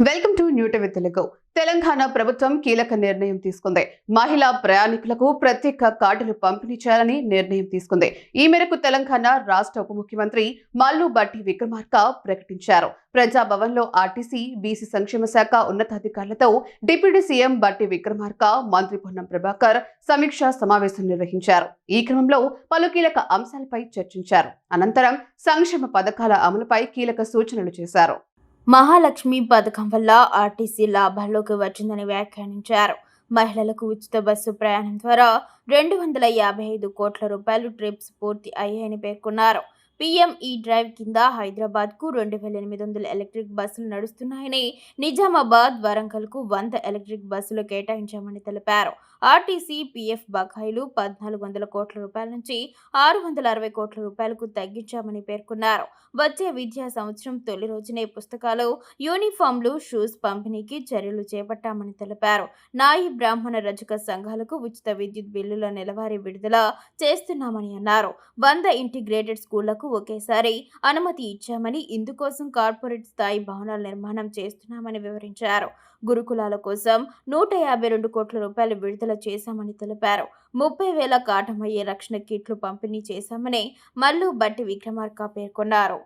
Welcome to new TV Telugu. Telangana ప్రభుత్వం కీలక నిర్ణయం తీసుకుంది. మహిళా ప్రయాణికులకు ప్రత్యేక కార్డులు పంపిణీ చేయాలని నిర్ణయం తీసుకుంది. ఈ మేరకు తెలంగాణ రాష్ట్ర ఉప ముఖ్యమంత్రి మల్లు బట్టి విక్రమార్క ప్రకటించారు. ప్రజాభవన్లో ఆర్టీసీ, బీసీ సంక్షేమ శాఖ ఉన్నతాధికారులతో డిప్యూటీ సీఎం బట్టి విక్రమార్క, మంత్రి పొన్నం ప్రభాకర్ సమీక్షా సమావేశం నిర్వహించారు. ఈ క్రమంలో పలు కీలక అంశాలపై చర్చించారు. అనంతరం సంక్షేమ పథకాల అమలుపై కీలక సూచనలు చేశారు. మహాలక్ష్మి పథకం వల్ల ఆర్టీసీ లాభాల్లోకి వచ్చిందని వ్యాఖ్యానించారు. మహిళలకు ఉచిత బస్సు ప్రయాణం ద్వారా 255 కోట్ల రూపాయలు ట్రిప్స్ పూర్తి అయ్యాయని పేర్కొన్నారు. పీఎం ఈ డ్రైవ్ కింద హైదరాబాద్కు 2800 ఎలక్ట్రిక్ బస్సులు నడుస్తున్నాయని, నిజామాబాద్, వరంగల్కు 100 ఎలక్ట్రిక్ బస్సులు కేటాయించామని తెలిపారు. ఆర్టీసీ పీఎఫ్ బకాయిలు 1400 కోట్ల రూపాయల నుంచి 660 కోట్ల రూపాయలకు తగ్గించామని పేర్కొన్నారు. వచ్చే విద్యా సంవత్సరం తొలి రోజునే పుస్తకాలు, యూనిఫామ్లు, షూస్ పంపిణీకి చర్యలు చేపట్టామని తెలిపారు. నాయి బ్రాహ్మణ రజక సంఘాలకు ఉచిత విద్యుత్ బిల్లుల నెలవారీ విడుదల చేస్తున్నామని అన్నారు. 100 ఇంటిగ్రేటెడ్ స్కూళ్లకు ఒకేసారి అనుమతి ఇచ్చామని, ఇందుకోసం కార్పొరేట్ స్థాయి భవనాల నిర్మాణం చేస్తున్నామని వివరించారు. గురుకులాల కోసం 152 కోట్ల రూపాయలు విడుదల చేశామని తెలిపారు. 30,000 కాటమయ్యే రక్షణ కిట్లు పంపిణీ చేశామని మల్లు బట్టి విక్రమార్క పేర్కొన్నారు.